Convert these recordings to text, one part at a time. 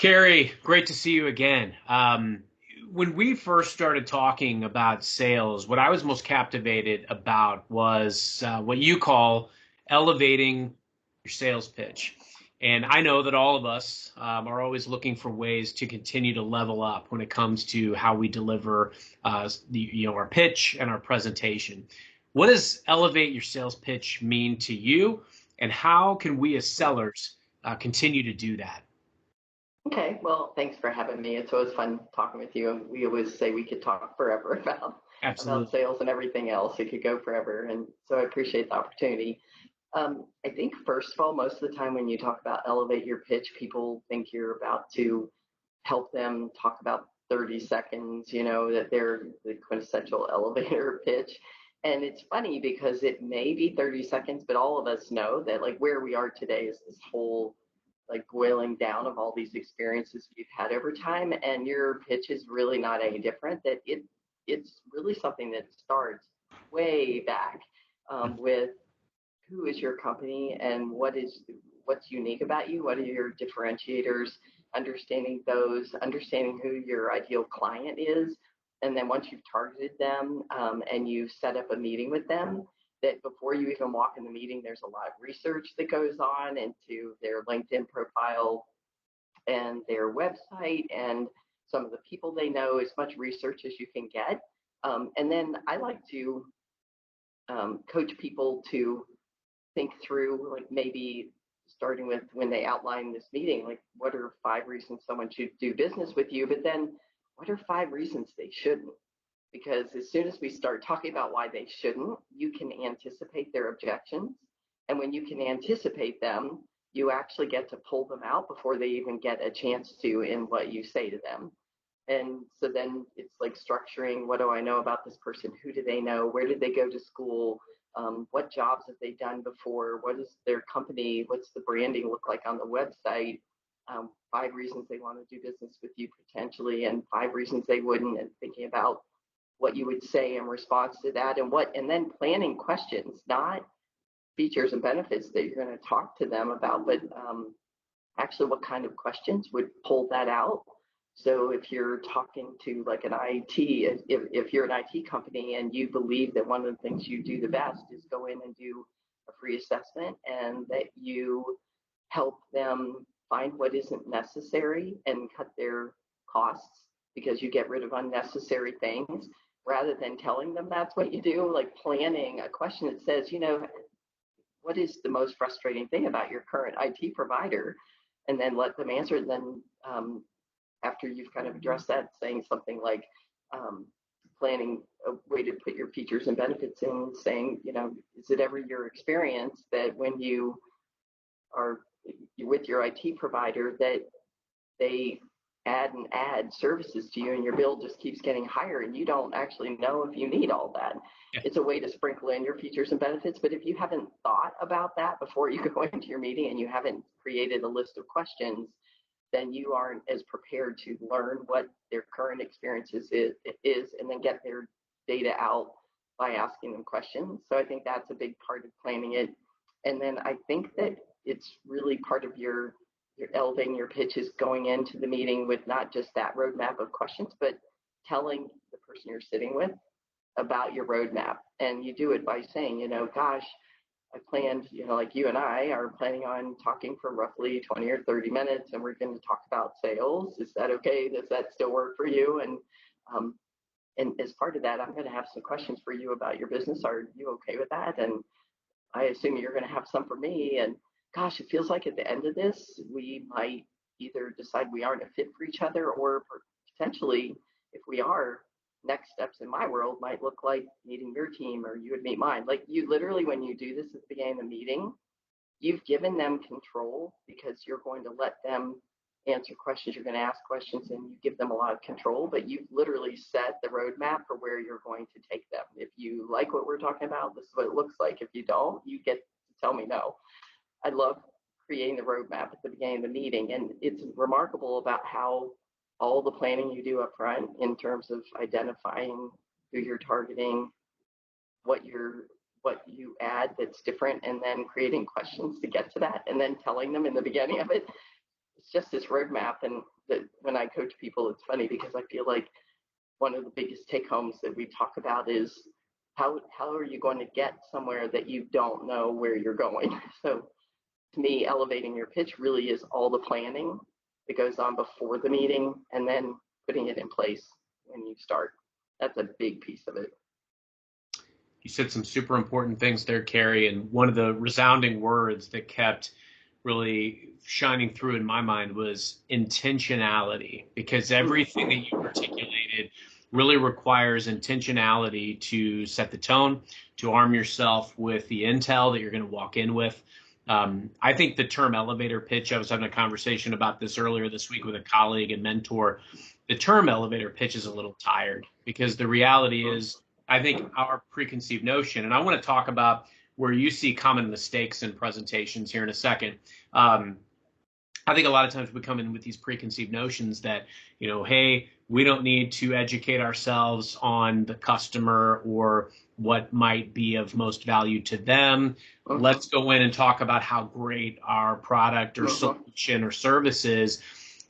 Carrie, great to see you again. When we first started talking about sales, what I was most captivated about was what you call elevating your sales pitch. And I know that all of us are always looking for ways to continue to level up when it comes to how we deliver our pitch and our presentation. What does elevate your sales pitch mean to you, and how can we as sellers continue to do that? Okay, well, thanks for having me. It's always fun talking with you. And we always say we could talk forever about Absolutely. sales and everything else. It could go forever, and so I appreciate the opportunity. I think first of all, most of the time when you talk about elevate your pitch, people think you're about to help them talk about 30 seconds. That they're the quintessential elevator pitch. And it's funny because it may be 30 seconds, but all of us know that like where we are today is this whole like boiling down of all these experiences we've had over time, and your pitch is really not any different. That it's really something that starts way back with who is your company and what's unique about you, what are your differentiators, understanding who your ideal client is, and then once you've targeted them and you've set up a meeting with them, that before you even walk in the meeting, there's a lot of research that goes on into their LinkedIn profile and their website and some of the people they know, as much research as you can get. And then I like to coach people to think through, like maybe starting with when they outline this meeting, like what are 5 reasons someone should do business with you, but then what are 5 reasons they shouldn't? Because as soon as we start talking about why they shouldn't, you can anticipate their objections. And when you can anticipate them, you actually get to pull them out before they even get a chance to in what you say to them. And so then it's like structuring, what do I know about this person? Who do they know? Where did they go to school? What jobs have they done before? What is their company? What's the branding look like on the website? 5 reasons they want to do business with you potentially, and 5 reasons they wouldn't, and thinking about what you would say in response to that, and then planning questions, not features and benefits that you're going to talk to them about, but actually what kind of questions would pull that out. So if you're talking to like an IT, if you're an IT company and you believe that one of the things you do the best is go in and do a free assessment, and that you help them find what isn't necessary and cut their costs because you get rid of unnecessary things, rather than telling them that's what you do, like planning a question that says, what is the most frustrating thing about your current IT provider? And then let them answer. And then after you've kind of addressed that, saying something like planning a way to put your features and benefits in, saying, is it ever your experience that when you are with your IT provider that they add services to you and your bill just keeps getting higher and you don't actually know if you need all that? Yeah. It's a way to sprinkle in your features and benefits, but if you haven't thought about that before you go into your meeting and you haven't created a list of questions, then you aren't as prepared to learn what their current experiences is and then get their data out by asking them questions. So I think that's a big part of planning it. And then I think that it's really part of your elevating your pitch is going into the meeting with not just that roadmap of questions, but telling the person you're sitting with about your roadmap. And you do it by saying, gosh, I planned, like you and I are planning on talking for roughly 20 or 30 minutes, and we're going to talk about sales. Is that okay? Does that still work for you? And as part of that, I'm going to have some questions for you about your business. Are you okay with that? And I assume you're going to have some for me. And gosh, it feels like at the end of this, we might either decide we aren't a fit for each other, or potentially, if we are, next steps in my world might look like meeting your team or you would meet mine. Like you literally, when you do this at the beginning of the meeting, you've given them control because you're going to let them answer questions. You're going to ask questions and you give them a lot of control, but you've literally set the roadmap for where you're going to take them. If you like what we're talking about, this is what it looks like. If you don't, you get to tell me no. I love creating the roadmap at the beginning of the meeting, and it's remarkable about how all the planning you do up front in terms of identifying who you're targeting, what you add that's different, and then creating questions to get to that, and then telling them in the beginning of it. it's just this roadmap. And that when I coach people, it's funny because I feel like one of the biggest take homes that we talk about is how are you going to get somewhere that you don't know where you're going? So to me, elevating your pitch really is all the planning that goes on before the meeting and then putting it in place when you start. That's a big piece of it. You said some super important things there, Carrie, and one of the resounding words that kept really shining through in my mind was intentionality, because everything that you articulated really requires intentionality to set the tone, to arm yourself with the intel that you're going to walk in with. I think the term elevator pitch, I was having a conversation about this earlier this week with a colleague and mentor. The term elevator pitch is a little tired because the reality is, I think our preconceived notion, and I want to talk about where you see common mistakes in presentations here in a second. I think a lot of times we come in with these preconceived notions that, hey, we don't need to educate ourselves on the customer or what might be of most value to them. Let's go in and talk about how great our product or solution or service is.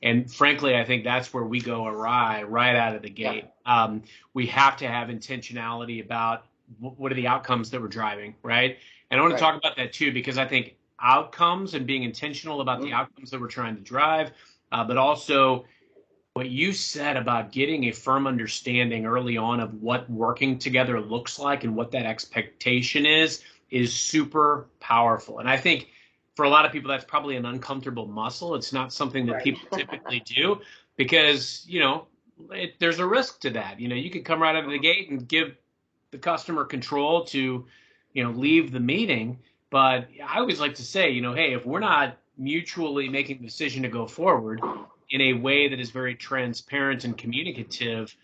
And frankly, I think that's where we go awry right out of the gate. Yeah. We have to have intentionality about what are the outcomes that we're driving, right? And I want to talk about that too, because I think outcomes and being intentional about the outcomes that we're trying to drive, but also what you said about getting a firm understanding early on of what working together looks like and what that expectation is super powerful. And I think for a lot of people, that's probably an uncomfortable muscle. It's not something that people typically do because, there's a risk to that. You could come right out of the gate and give the customer control to, leave the meeting. But I always like to say, hey, if we're not mutually making the decision to go forward in a way that is very transparent and communicative,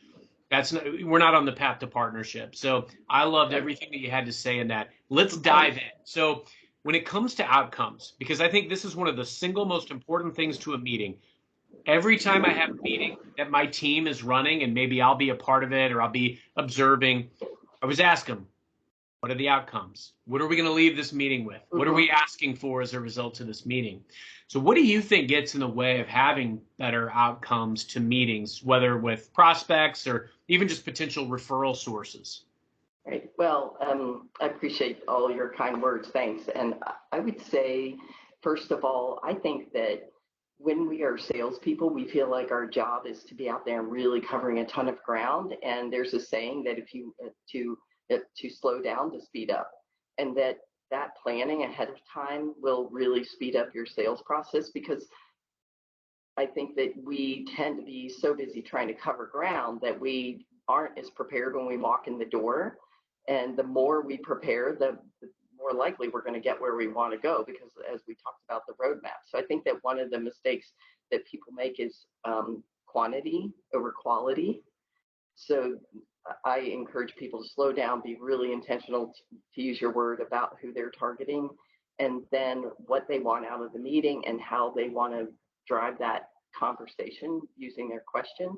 we're not on the path to partnership. So I loved everything that you had to say in that. Let's dive in. So when it comes to outcomes, because I think this is one of the single most important things to a meeting. Every time I have a meeting that my team is running, and maybe I'll be a part of it or I'll be observing, I always ask them, what are the outcomes? What are we going to leave this meeting with? What are we asking for as a result of this meeting? So what do you think gets in the way of having better outcomes to meetings, whether with prospects or even just potential referral sources? Right. Well, I appreciate all your kind words. Thanks. And I would say, first of all, I think that when we are salespeople, we feel like our job is to be out there and really covering a ton of ground. And there's a saying that if you to slow down to speed up, and that planning ahead of time will really speed up your sales process, because I think that we tend to be so busy trying to cover ground that we aren't as prepared when we walk in the door. And the more we prepare, the more likely we're going to get where we want to go, because as we talked about the roadmap. So I think that one of the mistakes that people make is quantity over quality. So I encourage people to slow down, be really intentional, to use your word, about who they're targeting, and then what they want out of the meeting and how they want to drive that conversation using their questions.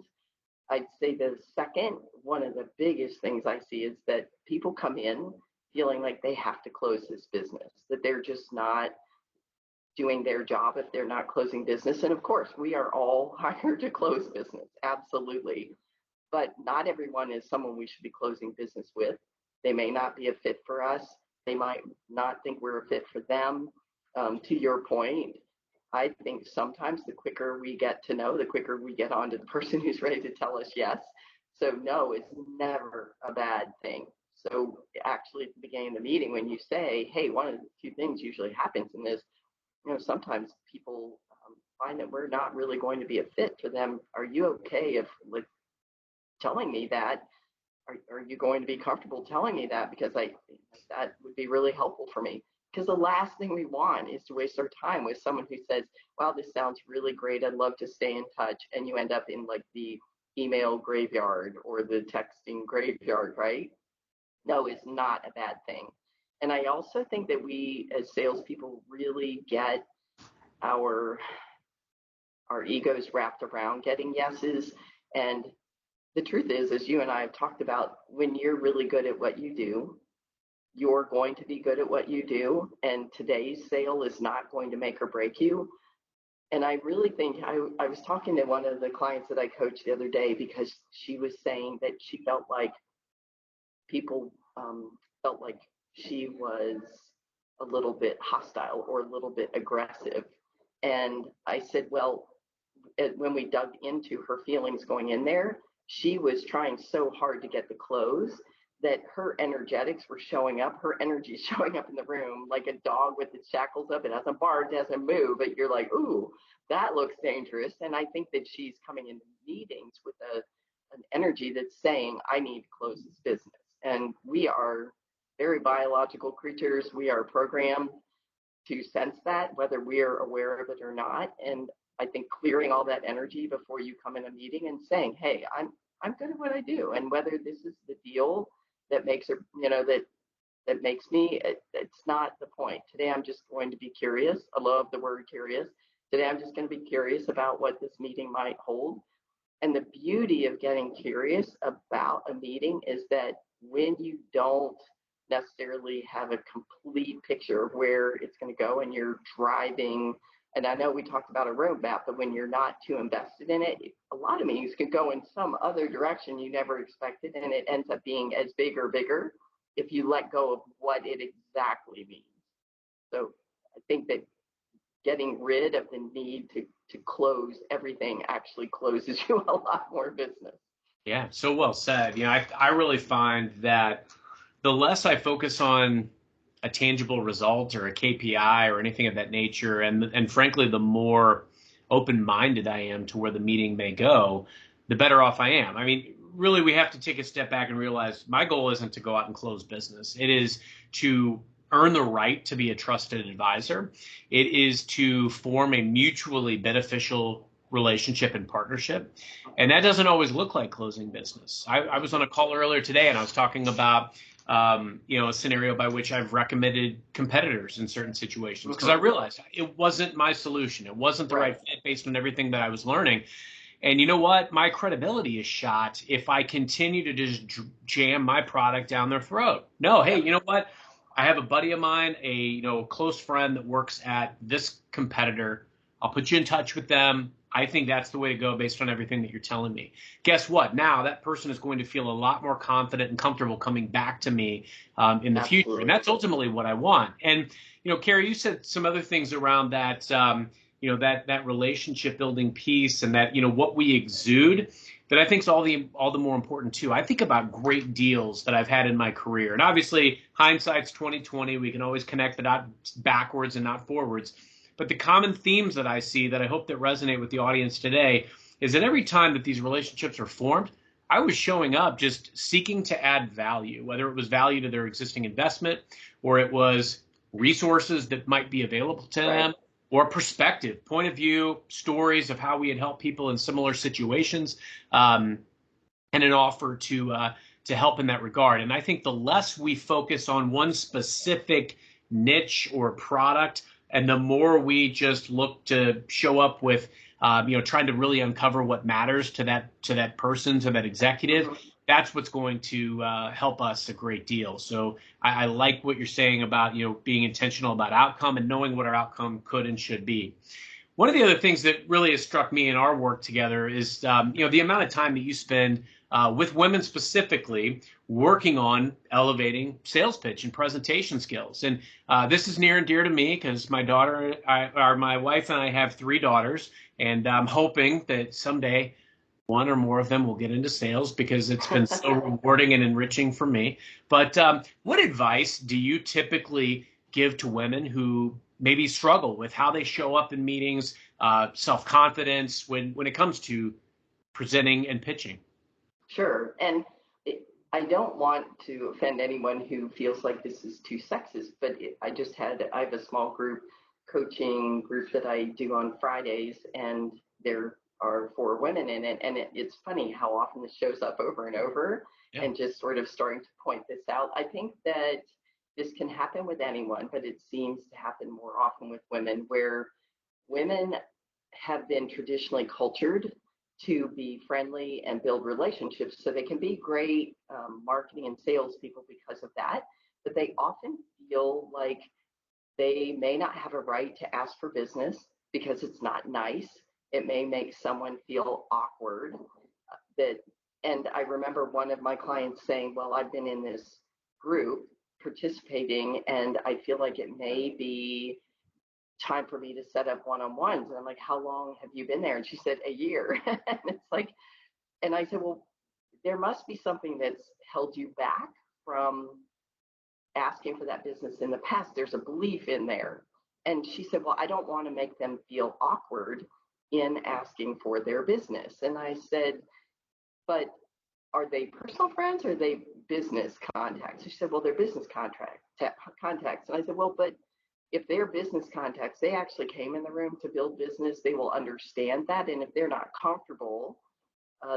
I'd say the second, one of the biggest things I see is that people come in feeling like they have to close this business, that they're just not doing their job if they're not closing business. And of course, we are all hired to close business, absolutely. But not everyone is someone we should be closing business with. They may not be a fit for us. They might not think we're a fit for them. To your point, I think sometimes the quicker we get to know, the quicker we get on to the person who's ready to tell us yes. So no is never a bad thing. So actually at the beginning of the meeting, when you say, hey, one of the two things usually happens in this, sometimes people find that we're not really going to be a fit for them. Are you okay if telling me that? Are you going to be comfortable telling me that? Because that would be really helpful for me. Because the last thing we want is to waste our time with someone who says, wow, this sounds really great, I'd love to stay in touch. And you end up in like the email graveyard or the texting graveyard, right? No, it's not a bad thing. And I also think that we as salespeople really get our egos wrapped around getting yeses. And the truth is, as you and I have talked about, when you're really good at what you do, you're going to be good at what you do. And today's sale is not going to make or break you. And I really think I was talking to one of the clients that I coached the other day because she was saying that she felt like people felt like she was a little bit hostile or a little bit aggressive. And I said, well, when we dug into her feelings going in there, she was trying so hard to get the close that her energetics were showing up. Her energy is showing up in the room like a dog with its shackles up. It hasn't barked, it hasn't moved, but you're like, ooh, that looks dangerous. And I think that she's coming into meetings with an energy that's saying, I need to close this business. And we are very biological creatures. We are programmed to sense that, whether we're aware of it or not. And I think clearing all that energy before you come in a meeting and saying, hey, I'm good at what I do. And whether this is the deal that makes her, that makes me, it's not the point. Today, I'm just going to be curious. I love the word curious. Today, I'm just going to be curious about what this meeting might hold. And the beauty of getting curious about a meeting is that when you don't necessarily have a complete picture of where it's going to go and you're driving, and I know we talked about a roadmap, but when you're not too invested in it, a lot of meetings can go in some other direction you never expected, and it ends up being as big or bigger if you let go of what it exactly means. So I think that getting rid of the need to close everything actually closes you a lot more business. Yeah, so well said. I really find that the less I focus on a tangible result or a KPI or anything of that nature, and frankly, the more open-minded I am to where the meeting may go, the better off I am. I mean, really, we have to take a step back and realize my goal isn't to go out and close business. It is to earn the right to be a trusted advisor. It is to form a mutually beneficial relationship and partnership. And that doesn't always look like closing business. I was on a call earlier today and I was talking about a scenario by which I've recommended competitors in certain situations because I realized it wasn't my solution. It wasn't the right fit based on everything that I was learning. And you know what? My credibility is shot if I continue to just jam my product down their throat. No, hey, you know what? I have a buddy of mine, a close friend that works at this competitor. I'll put you in touch with them. I think that's the way to go based on everything that you're telling me. Guess what? Now that person is going to feel a lot more confident and comfortable coming back to me in the future. And that's ultimately what I want. And, Carrie, you said some other things around that, that relationship building piece and that, what we exude that I think is all the more important too. I think about great deals that I've had in my career. And obviously hindsight's 2020. We can always connect the dots backwards and not forwards. But the common themes that I see that I hope that resonate with the audience today is that every time that these relationships are formed, I was showing up just seeking to add value, whether it was value to their existing investment or it was resources that might be available to them or perspective, point of view, stories of how we had helped people in similar situations, and an offer to help in that regard. And I think the less we focus on one specific niche or product, and the more we just look to show up with, trying to really uncover what matters to that person, to that executive, that's what's going to help us a great deal. So I like what you're saying about, being intentional about outcome and knowing what our outcome could and should be. One of the other things that really has struck me in our work together is, the amount of time that you spend with women specifically working on elevating sales pitch and presentation skills. And this is near and dear to me because my wife and I have 3 daughters, and I'm hoping that someday one or more of them will get into sales because it's been so rewarding and enriching for me. But what advice do you typically give to women who maybe struggle with how they show up in meetings, self-confidence when it comes to presenting and pitching? Sure. And I don't want to offend anyone who feels like this is too sexist, but I have a small group coaching group that I do on Fridays, and there are 4 women in it. And it's funny how often this shows up over and over, and just sort of starting to point this out. I think that this can happen with anyone, but it seems to happen more often with women, where women have been traditionally cultured to be friendly and build relationships, so they can be great marketing and sales people because of that, but they often feel like they may not have a right to ask for business. because it's not nice. It may make someone feel awkward. And I remember one of my clients saying, well, I've been in this group participating, and I feel like it may be time for me to set up one-on-ones. And I'm like, how long have you been there? And she said, a year. And it's like, and I said, well, there must be something that's held you back from asking for that business in the past. There's a belief in there. And she said, well, I don't want to make them feel awkward in asking for their business. And I said, but are they personal friends or are they business contacts? She said, well, they're business contacts. And I said, well, but if they're business contacts, they actually came in the room to build business. They will understand that. And if they're not comfortable,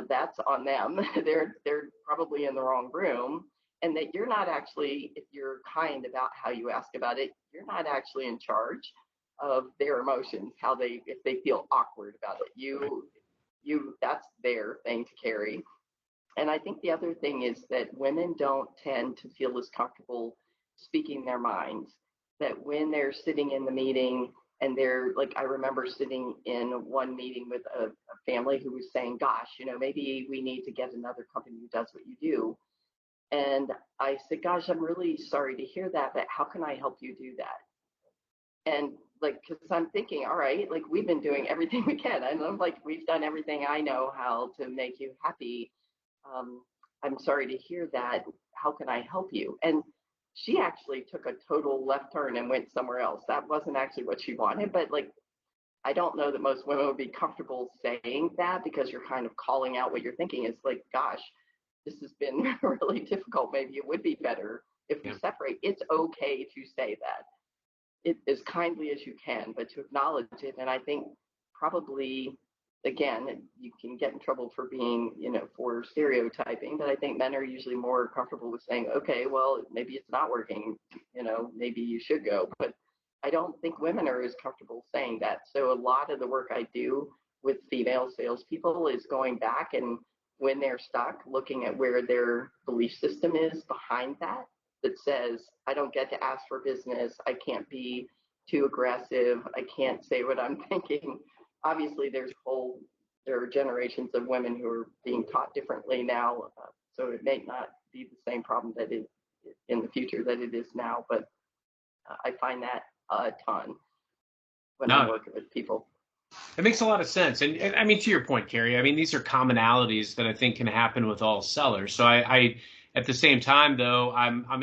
that's on them. They're probably in the wrong room. And that you're not actually, if you're kind about how you ask about it, you're not actually in charge of their emotions, if they feel awkward about it. That's their thing to carry. And I think the other thing is that women don't tend to feel as comfortable speaking their minds, that when they're sitting in the meeting and they're like, I remember sitting in one meeting with a family who was saying, gosh, maybe we need to get another company who does what you do. And I said, gosh, I'm really sorry to hear that, but how can I help you do that? And because I'm thinking, all right, we've been doing everything we can. I'm like, we've done everything I know how to make you happy. I'm sorry to hear that. How can I help you? And she actually took a total left turn and went somewhere else. That wasn't actually what she wanted, but I don't know that most women would be comfortable saying that, because you're kind of calling out what you're thinking. It's like, gosh, this has been really difficult. Maybe it would be better if we separate. It's okay to say that as kindly as you can, but to acknowledge it. And I think probably, again, you can get in trouble for being, for stereotyping, but I think men are usually more comfortable with saying, okay, well, maybe it's not working, maybe you should go. But I don't think women are as comfortable saying that. So a lot of the work I do with female salespeople is going back, and when they're stuck, looking at where their belief system is behind that says, I don't get to ask for business. I can't be too aggressive. I can't say what I'm thinking. Obviously, there are generations of women who are being taught differently now. So it may not be the same problem that it in the future that it is now. But I find that a ton when I'm working with people. It makes a lot of sense. And I mean, to your point, Carrie, I mean, these are commonalities that I think can happen with all sellers. So I at the same time, though, I'm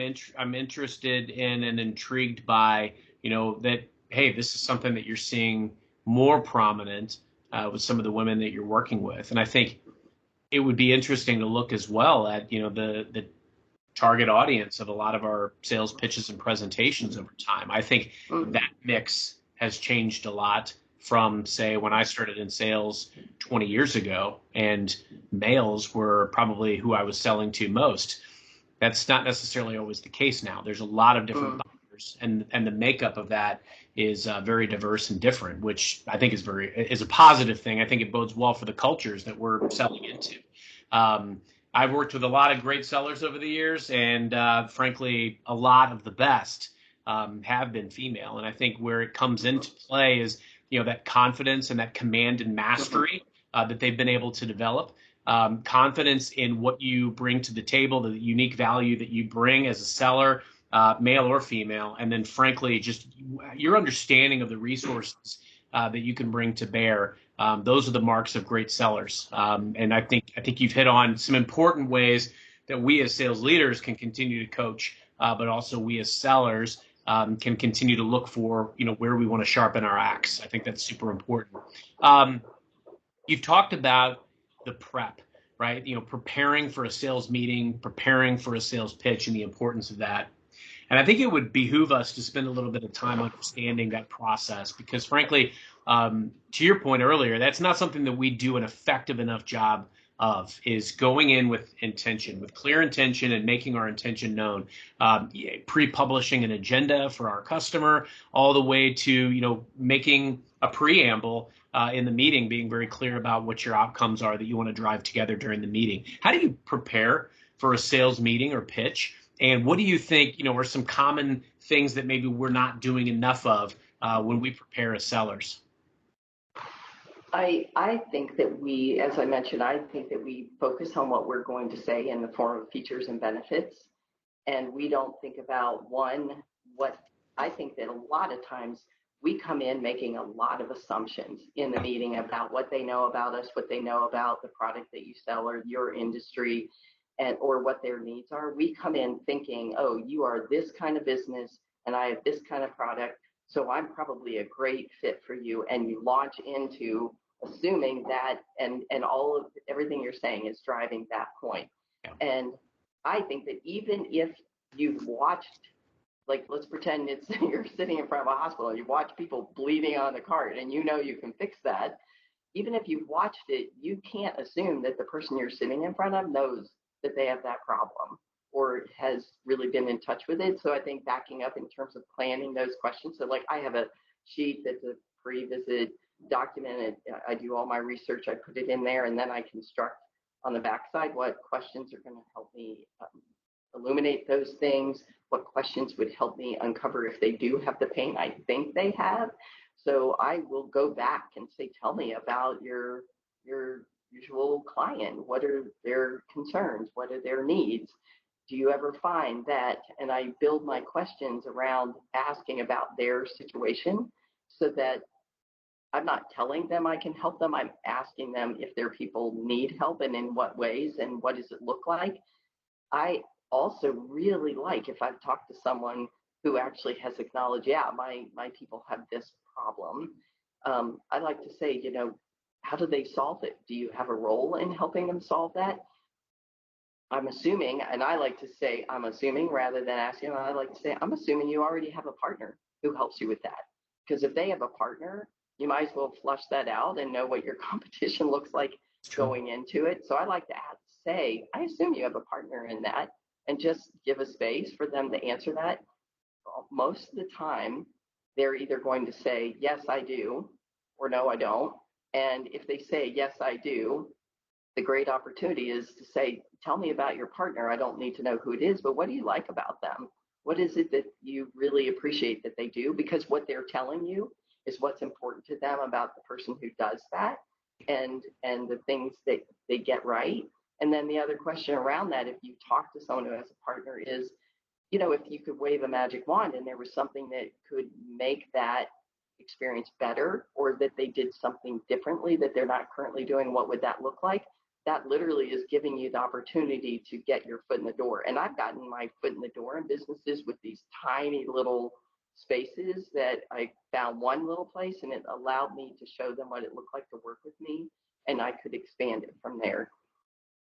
interested in and intrigued by, that, hey, this is something that you're seeing more prominent with some of the women that you're working with. And I think it would be interesting to look as well at, the target audience of a lot of our sales pitches and presentations over time. I think that mix has changed a lot from, say, when I started in sales 20 years ago, and males were probably who I was selling to most. That's not necessarily always the case now. There's a lot of different buyers, and the makeup of that is very diverse and different, which I think is a positive thing. I think it bodes well for the cultures that we're selling into. I've worked with a lot of great sellers over the years, and frankly, a lot of the best have been female. And I think where it comes into play is, that confidence and that command and mastery that they've been able to develop, confidence in what you bring to the table, the unique value that you bring as a seller, male or female, and then frankly, just your understanding of the resources that you can bring to bear. Those are the marks of great sellers. And I think you've hit on some important ways that we as sales leaders can continue to coach, but also we as sellers can continue to look for, where we want to sharpen our axe. I think that's super important. You've talked about the prep, right? Preparing for a sales meeting, preparing for a sales pitch, and the importance of that. And I think it would behoove us to spend a little bit of time understanding that process, because frankly, to your point earlier, that's not something that we do an effective enough job of, is going in with intention, with clear intention, and making our intention known, pre-publishing an agenda for our customer, all the way to, making a preamble in the meeting, being very clear about what your outcomes are that you want to drive together during the meeting. How do you prepare for a sales meeting or pitch? And what do you think, are some common things that maybe we're not doing enough of when we prepare as sellers? I think that we, as I mentioned, I think that we focus on what we're going to say in the form of features and benefits. And we don't think about what I think that a lot of times we come in making a lot of assumptions in the meeting about what they know about us, what they know about the product that you sell or your industry, and or what their needs are. We come in thinking, oh, you are this kind of business and I have this kind of product, so I'm probably a great fit for you. And you launch into assuming that, and all of everything you're saying is driving that point. Yeah. And I think that even if you've watched, like, let's pretend it's you're sitting in front of a hospital and you watch people bleeding on the cart and you know you can fix that. Even if you've watched it, you can't assume that the person you're sitting in front of knows that they have that problem or has really been in touch with it. So I think backing up in terms of planning those questions. So like I have a sheet that's a pre-visit document. I do all my research, I put it in there, and then I construct on the backside what questions are going to help me illuminate those things, what questions would help me uncover if they do have the pain I think they have. So I will go back and say, tell me about your usual client. What are their concerns? What are their needs? Do you ever find that? And I build my questions around asking about their situation so that I'm not telling them I can help them. I'm asking them if their people need help and in what ways and what does it look like. I also really like if I've talked to someone who actually has acknowledged, yeah, my people have this problem. I like to say, how do they solve it? Do you have a role in helping them solve that? I'm assuming, and I like to say, I'm assuming rather than asking, I like to say, I'm assuming you already have a partner who helps you with that. Because if they have a partner, you might as well flush that out and know what your competition looks like going into it. So I like to say, I assume you have a partner in that, and just give a space for them to answer that. Most of the time, they're either going to say, yes, I do, or no, I don't. And if they say, yes, I do, the great opportunity is to say, tell me about your partner. I don't need to know who it is, but what do you like about them? What is it that you really appreciate that they do? Because what they're telling you is what's important to them about the person who does that and the things that they get right. And then the other question around that, if you talk to someone who has a partner, is, if you could wave a magic wand and there was something that could make that experience better, or that they did something differently that they're not currently doing, what would that look like? That literally is giving you the opportunity to get your foot in the door. And I've gotten my foot in the door in businesses with these tiny little spaces that I found one little place, and it allowed me to show them what it looked like to work with me, and I could expand it from there.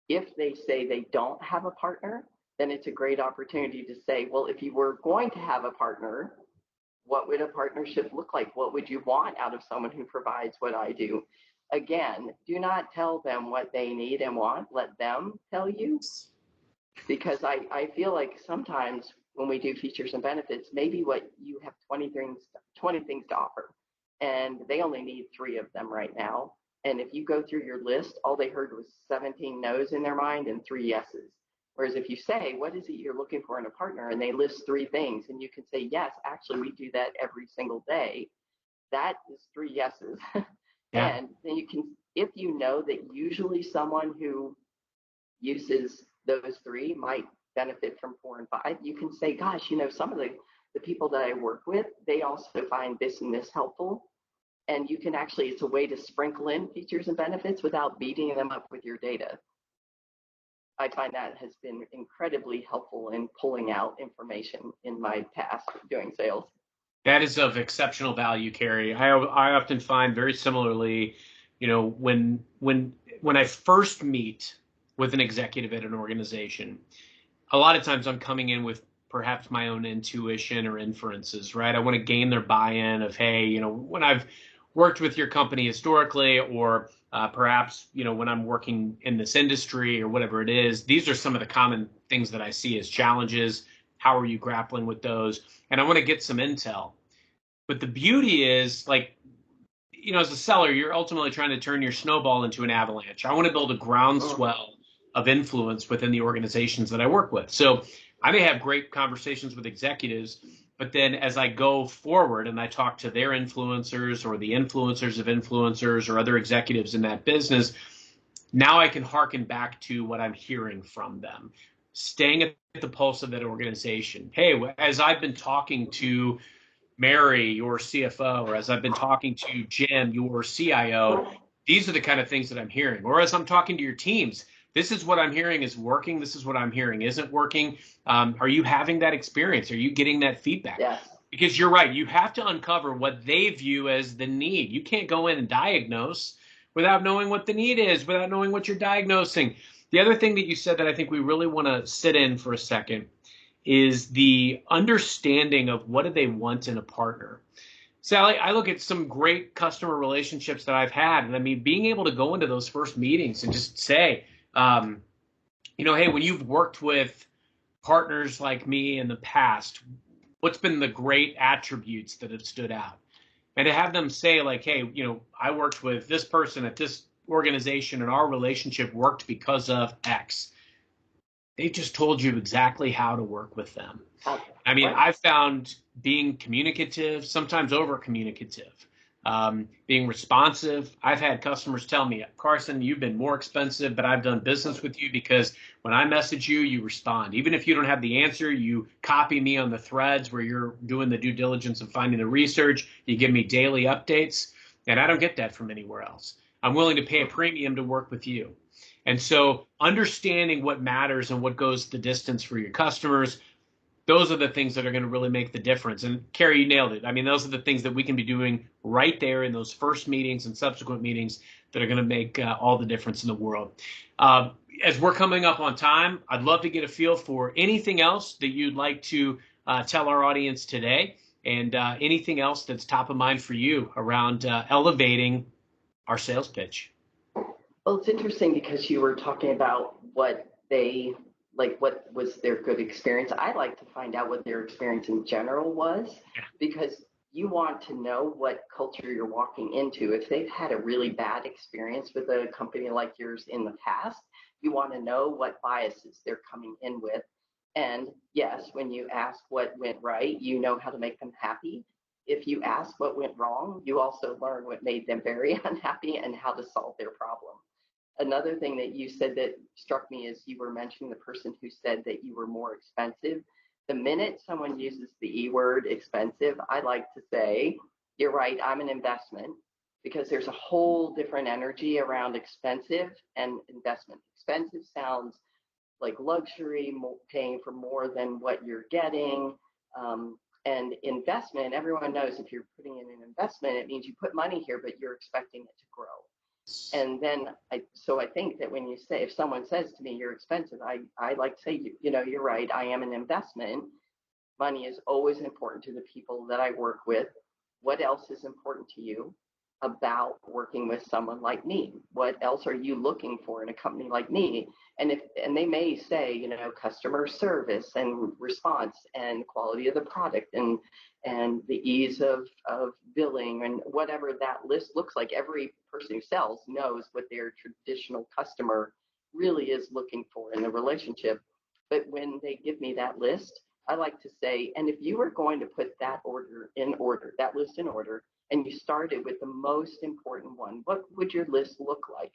If they say they don't have a partner, then it's a great opportunity to say, well, if you were going to have a partner, what would a partnership look like? What would you want out of someone who provides what I do? Again, do not tell them what they need and want. Let them tell you. Because I feel like sometimes when we do features and benefits, maybe what you have 20 things to offer, and they only need 3 of them right now. And if you go through your list, all they heard was 17 no's in their mind and 3 yeses. Whereas if you say, what is it you're looking for in a partner? And they list 3 things, and you can say, yes, actually, we do that every single day. That is 3 yeses. Yeah. And then you can, if you know that usually someone who uses those 3 might benefit from 4 and 5, you can say, gosh, some of the people that I work with, they also find this and this helpful. And you can actually, it's a way to sprinkle in features and benefits without beating them up with your data. I find that has been incredibly helpful in pulling out information in my past doing sales. That is of exceptional value, Carrie. I often find very similarly, when I first meet with an executive at an organization, a lot of times I'm coming in with perhaps my own intuition or inferences, right? I want to gain their buy-in of, hey, when I've worked with your company historically, or perhaps, when I'm working in this industry or whatever it is, these are some of the common things that I see as challenges. How are you grappling with those? And I want to get some intel. But the beauty is, like, as a seller, you're ultimately trying to turn your snowball into an avalanche. I want to build a groundswell of influence within the organizations that I work with. So I may have great conversations with executives, But then as I go forward and I talk to their influencers or the influencers of influencers or other executives in that business, now I can hearken back to what I'm hearing from them, staying at the pulse of that organization. Hey, as I've been talking to Mary, your CFO, or as I've been talking to Jim, your CIO, these are the kind of things that I'm hearing. Or as I'm talking to your teams, this is what I'm hearing is working. This is what I'm hearing isn't working. Are you having that experience? Are you getting that feedback? Yes. Because you're right. You have to uncover what they view as the need. You can't go in and diagnose without knowing what the need is, without knowing what you're diagnosing. The other thing that you said that I think we really want to sit in for a second is the understanding of what do they want in a partner. Sally, I look at some great customer relationships that I've had, and I mean, being able to go into those first meetings and just say, hey, when you've worked with partners like me in the past, what's been the great attributes that have stood out? And to have them say like, hey, I worked with this person at this organization and our relationship worked because of X. They just told you exactly how to work with them. I mean, I've found being communicative, sometimes over communicative, being responsive. I've had customers tell me, Carson, you've been more expensive, but I've done business with you because when I message you, you respond. Even if you don't have the answer, you copy me on the threads where you're doing the due diligence and finding the research. You give me daily updates, and I don't get that from anywhere else. I'm willing to pay a premium to work with you. And so understanding what matters and what goes the distance for your customers, those are the things that are going to really make the difference. And Carrie, you nailed it. I mean, those are the things that we can be doing right there in those first meetings and subsequent meetings that are going to make all the difference in the world. As we're coming up on time, I'd love to get a feel for anything else that you'd like to tell our audience today, and anything else that's top of mind for you around elevating our sales pitch. Well, it's interesting because you were talking about what was their good experience. I like to find out what their experience in general was, because you want to know what culture you're walking into. If they've had a really bad experience with a company like yours in the past, you want to know what biases they're coming in with. And yes, when you ask what went right, you know how to make them happy. If you ask what went wrong, you also learn what made them very unhappy and how to solve their problem. Another thing that you said that struck me is you were mentioning the person who said that you were more expensive. The minute someone uses the E word expensive, I like to say, you're right, I'm an investment, because there's a whole different energy around expensive and investment. Expensive sounds like luxury, paying for more than what you're getting. And investment, everyone knows if you're putting in an investment, it means you put money here, but you're expecting it to grow. And then, I think that when you say, if someone says to me, you're expensive, I like to say, you're right, I am an investment. Money is always important to the people that I work with. What else is important to you about working with someone like me? What else are you looking for in a company like me? And they may say, customer service and response and quality of the product and the ease of billing and whatever that list looks like. Every person who sells knows what their traditional customer really is looking for in the relationship. But when they give me that list, I like to say, and if you were going to put that list in order, and you started with the most important one, what would your list look like?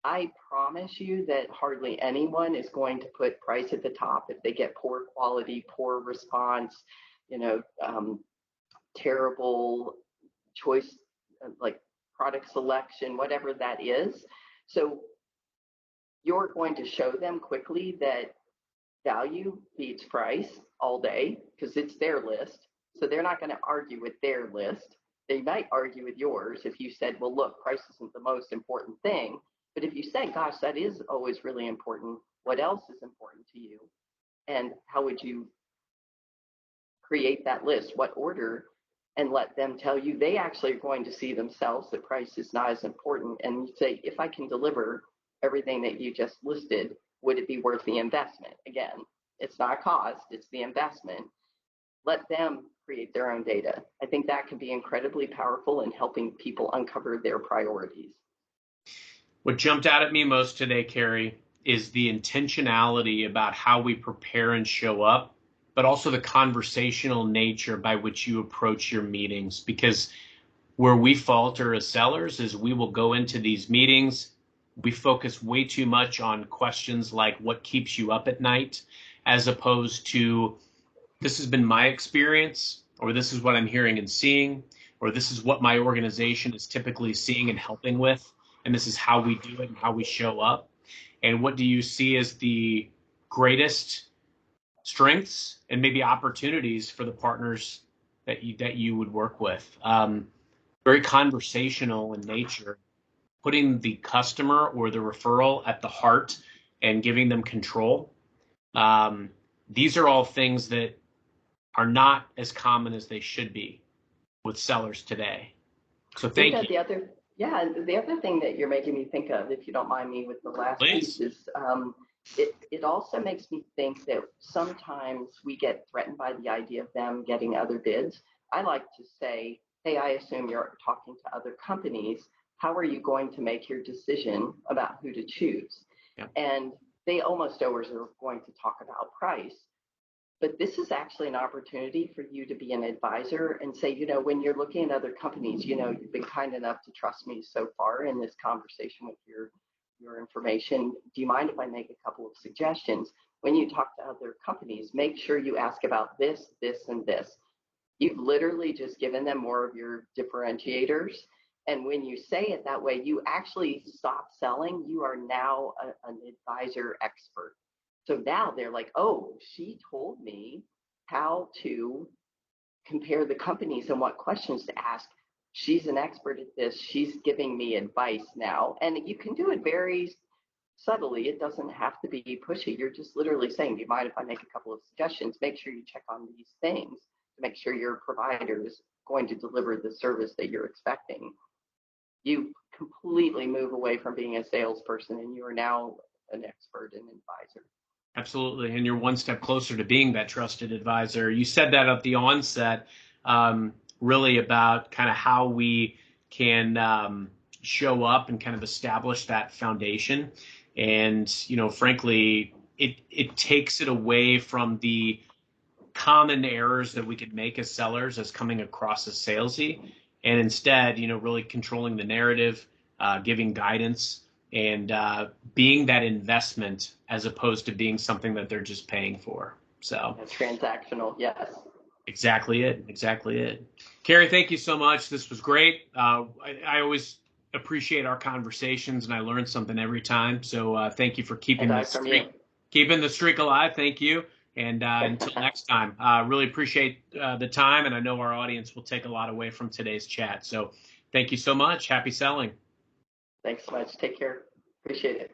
I promise you that hardly anyone is going to put price at the top if they get poor quality, poor response, terrible choice, like product selection, whatever that is. So you're going to show them quickly that value beats price all day because it's their list. So they're not going to argue with their list. They might argue with yours if you said, well, look, price isn't the most important thing. But if you say, gosh, that is always really important, what else is important to you? And how would you create that list? What order? And let them tell you they actually are going to see themselves that price is not as important. And you say, if I can deliver everything that you just listed, would it be worth the investment? Again, it's not a cost, it's the investment. Let them create their own data. I think that can be incredibly powerful in helping people uncover their priorities. What jumped out at me most today, Carrie, is the intentionality about how we prepare and show up, but also the conversational nature by which you approach your meetings. Because where we falter as sellers is we will go into these meetings, we focus way too much on questions like what keeps you up at night, as opposed to this has been my experience, or this is what I'm hearing and seeing, or this is what my organization is typically seeing and helping with, and this is how we do it and how we show up. And what do you see as the greatest strengths and maybe opportunities for the partners that you would work with? Very conversational in nature, putting the customer or the referral at the heart and giving them control. These are all things that are not as common as they should be with sellers today. So thank you. The other thing that you're making me think of, if you don't mind me with the last Please. piece, is it also makes me think that sometimes we get threatened by the idea of them getting other bids. I like to say, hey, I assume you're talking to other companies. How are you going to make your decision about who to choose? Yeah. And they almost always are going to talk about price. But this is actually an opportunity for you to be an advisor and say, when you're looking at other companies, you've been kind enough to trust me so far in this conversation with your information. Do you mind if I make a couple of suggestions? When you talk to other companies, make sure you ask about this, this, and this. You've literally just given them more of your differentiators. And when you say it that way, you actually stop selling. You are now an advisor expert. So now they're like, oh, she told me how to compare the companies and what questions to ask. She's an expert at this. She's giving me advice now. And you can do it very subtly. It doesn't have to be pushy. You're just literally saying, do you mind if I make a couple of suggestions? Make sure you check on these things to make sure your provider is going to deliver the service that you're expecting. You completely move away from being a salesperson and you are now an expert and advisor. Absolutely. And you're one step closer to being that trusted advisor. You said that at the onset, really about kind of how we can show up and kind of establish that foundation. And, frankly, it takes it away from the common errors that we could make as sellers as coming across as salesy. And instead, really controlling the narrative, giving guidance, and being that investment as opposed to being something that they're just paying for. So transactional, yes. Exactly it. Carrie, thank you so much. This was great. I always appreciate our conversations, and I learn something every time. So thank you for keeping the streak alive. Thank you. And until next time, really appreciate the time, and I know our audience will take a lot away from today's chat. So thank you so much. Happy selling. Thanks so much. Take care. Appreciate it.